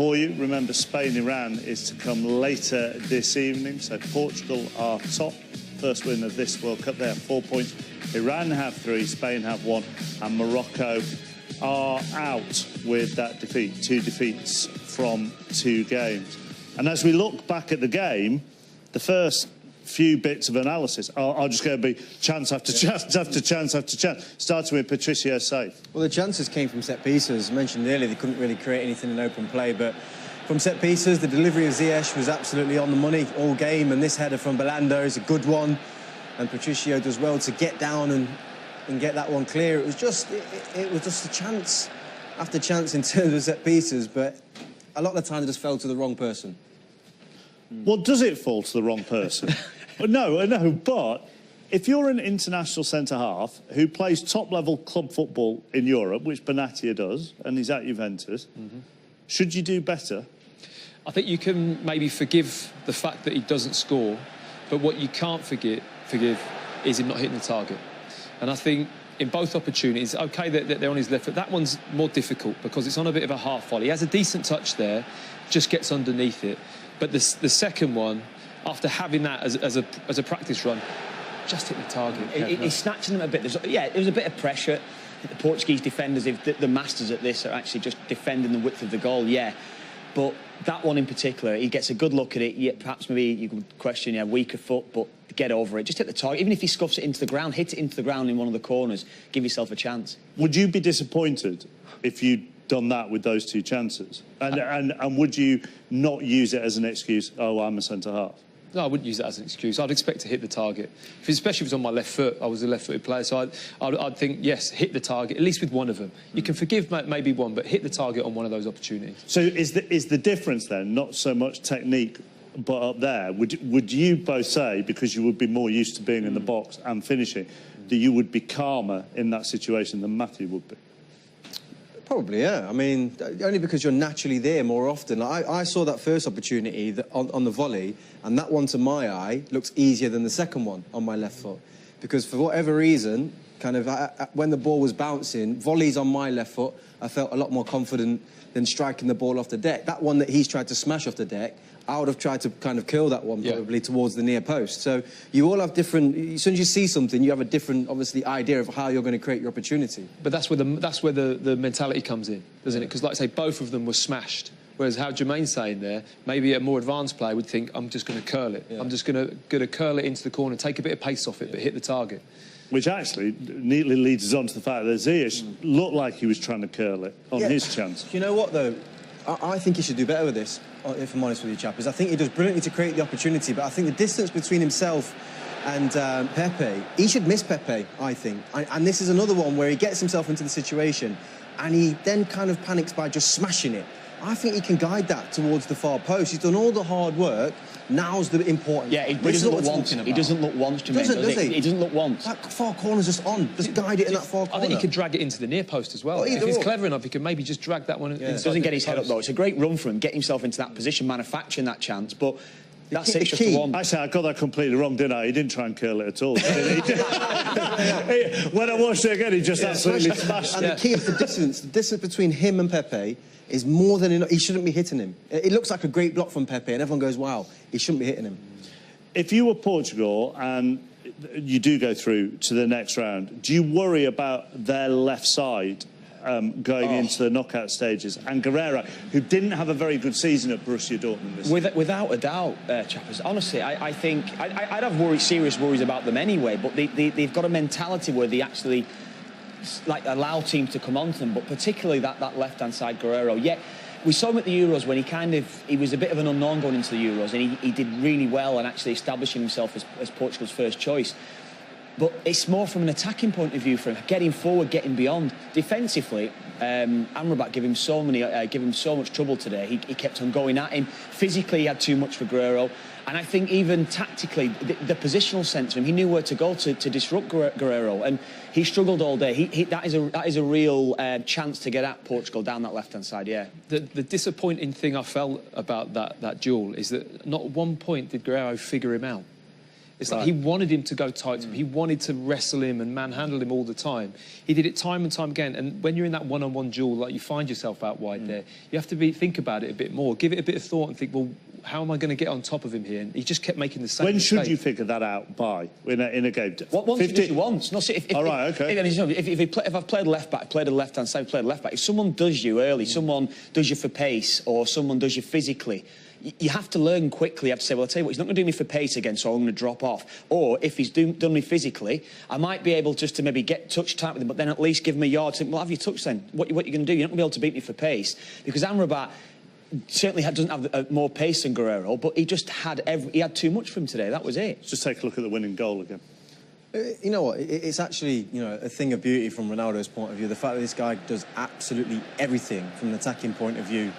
For you, remember Spain-Iran is to come later this evening, so Portugal are top. First win of this World Cup, they have 4 points. Iran have 3, Spain have 1, and Morocco are out with that defeat, 2 defeats from 2 games. And as we look back at the game, the first few bits of analysis are just going to be chance after chance after chance after chance, starting with Patricio safe. Well, the chances came from set pieces. As mentioned earlier, they couldn't really create anything in open play, but from set pieces, the delivery of Ziyech was absolutely on the money all game, and this header from Belhanda is a good one, and Patricio does well to get down and get that one clear. It was just a chance after chance in terms of set pieces, but a lot of the time it just fell to the wrong person. Well, does it fall to the wrong person? No, but if you're an international centre-half who plays top-level club football in Europe, which Benatia does, and he's at Juventus, should you do better? I think you can maybe forgive the fact that he doesn't score, but what you can't forgive is him not hitting the target. And I think in both opportunities, OK, they're on his left foot. That one's more difficult because it's on a bit of a half volley. He has a decent touch there, just gets underneath it. But the second one, after having that as a practice run, just hit the target. He's snatching them a bit. There was a bit of pressure. The Portuguese defenders, the masters at this, are actually just defending the width of the goal, But that one in particular, he gets a good look at it. Perhaps maybe you could question, weaker foot, but get over it. Just hit the target. Even if he scuffs it into the ground, hit it into the ground in one of the corners. Give yourself a chance. Would you be disappointed if you'd done that with those 2 chances? And would you not use it as an excuse, oh, I'm a centre-half? No, I wouldn't use that as an excuse. I'd expect to hit the target. Especially if it was on my left foot. I was a left-footed player, so I'd think, yes, hit the target, at least with one of them. You can forgive maybe one, but hit the target on one of those opportunities. So is the difference then not so much technique, but up there? Would you both say, because you would be more used to being in the box and finishing, that you would be calmer in that situation than Matthew would be? Probably, yeah. I mean, only because you're naturally there more often. I saw that first opportunity on the volley, and that one, to my eye, looks easier than the second one on my left foot. Because for whatever reason, when the ball was bouncing, volleys on my left foot, I felt a lot more confident than striking the ball off the deck. That one that he's tried to smash off the deck, I would have tried to kind of curl that one probably towards the near post. So you all have different. As soon as you see something, you have a different, obviously, idea of how you're going to create your opportunity. But that's where the mentality comes in, doesn't it? Because, like I say, both of them were smashed. Whereas how Jermaine's saying there, maybe a more advanced player would think, I'm just going to curl it. I'm just going to curl it into the corner, take a bit of pace off it, but hit the target. Which actually neatly leads us on to the fact that Ziyech looked like he was trying to curl it on his chance. You know what, though? I think he should do better with this, if I'm honest with you, chappers. I think he does brilliantly to create the opportunity, but I think the distance between himself and Pepe, he should miss Pepe, I think. And this is another one where he gets himself into the situation and he then kind of panics by just smashing it. I think he can guide that towards the far post. He's done all the hard work. Now's the important. Yeah, he doesn't look once. He doesn't look once, Jermaine, does he? He doesn't look once. That far corner's just on. Just guide it in that far corner. I think he could drag it into the near post as well. If he's clever enough, he could maybe just drag that one inside. Doesn't get his head up, though. It's a great run for him, get himself into that position, manufacturing that chance, but that's it, just the one. Actually, I got that completely wrong, didn't I? He didn't try and curl it at all. When I watched it again, he just absolutely smashed it. And the key is the distance between him and Pepe is more than enough. He shouldn't be hitting him. It looks like a great block from Pepe, and everyone goes, wow, he shouldn't be hitting him. If you were Portugal and you do go through to the next round, do you worry about their left side going into the knockout stages? And Guerreiro, who didn't have a very good season at Borussia Dortmund this season. Without a doubt, chappers. Honestly, I think I'd have serious worries about them anyway, but they've got a mentality where they actually allow teams to come onto them, but particularly that left-hand side Guerreiro. Yeah, we saw him at the Euros when he was a bit of an unknown going into the Euros, and he did really well and actually establishing himself as Portugal's first choice. But it's more from an attacking point of view for him, getting forward, getting beyond. Defensively, Amrabat gave him so much trouble today. He kept on going at him. Physically, he had too much for Guerreiro. And I think even tactically, the positional sense of him, he knew where to go to disrupt Guerreiro. And he struggled all day. That is a real chance to get at Portugal down that left-hand side, yeah. The disappointing thing I felt about that duel is that not at one point did Guerreiro figure him out. It's like he wanted him to go tight to him. He wanted to wrestle him and manhandle him all the time. He did it time and time again. And when you're in that one-on-one duel, like you find yourself out wide there, you have to think about it a bit more. Give it a bit of thought and think, well, how am I going to get on top of him here? And he just kept making the same When mistake. should you figure that out by in a game? Once you do it once. No, see, All right, okay. If I've played left back, played a left-hand side, played left back, if someone does you early, someone does you for pace, or someone does you physically, you have to learn quickly. You have to say, well, I'll tell you what, he's not going to do me for pace again, so I'm going to drop off. Or if he's done me physically, I might be able just to maybe get touch tight with him, but then at least give him a yard. Think, well, have you touched then? What are you going to do? You're not going to be able to beat me for pace. Because Amrabat certainly doesn't have more pace than Guerrero, but he just had he had too much for him today. That was it. Just take a look at the winning goal again. You know what? It's actually, a thing of beauty from Ronaldo's point of view. The fact that this guy does absolutely everything from an attacking point of view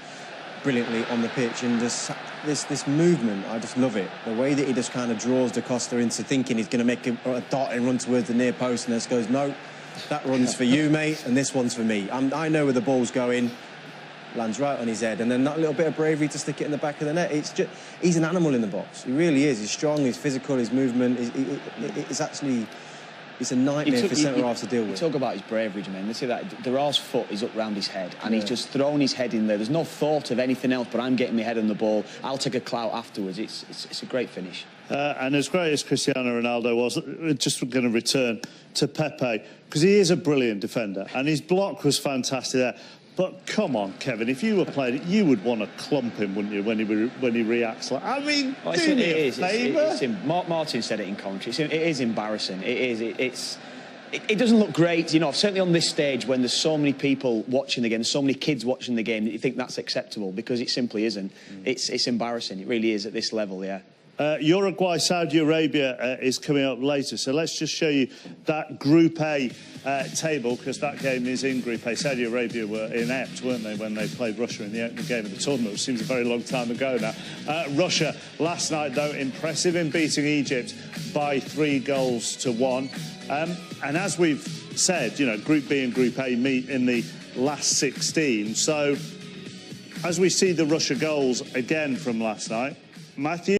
brilliantly on the pitch, and just this movement, I just love it. The way that he just kind of draws Da Costa into thinking he's going to make a dart and run towards the near post, and just goes, no, that run's for you, mate, and this one's for me. I know where the ball's going. Lands right on his head, and then that little bit of bravery to stick it in the back of the net. He's an animal in the box. He really is. He's strong, he's physical, his movement. It's a nightmare for centre-halves to deal with. You talk about his bravery, Jermaine. Let's see that. Dura's foot is up round his head, and he's just thrown his head in there. There's no thought of anything else, but I'm getting my head on the ball. I'll take a clout afterwards. It's a great finish. And as great as Cristiano Ronaldo was, we're just going to return to Pepe, because he is a brilliant defender, and his block was fantastic there. But come on, Kevin, if you were playing it, you would want to clump him, wouldn't you, when he reacts like... I mean, do me a favour. Martin said it in commentary. It is embarrassing. It doesn't look great, certainly on this stage when there's so many people watching the game, there's so many kids watching the game, that you think that's acceptable, because it simply isn't. It's embarrassing. It really is at this level, yeah. Uruguay, Saudi Arabia is coming up later, so let's just show you that Group A table, because that game is in Group A. Saudi Arabia were inept, weren't they, when they played Russia in the opening game of the tournament, which seems a very long time ago now. Russia last night, though, impressive in beating Egypt by 3-1. And as we've said, Group B and Group A meet in the last 16. So as we see the Russia goals again from last night, Matthew?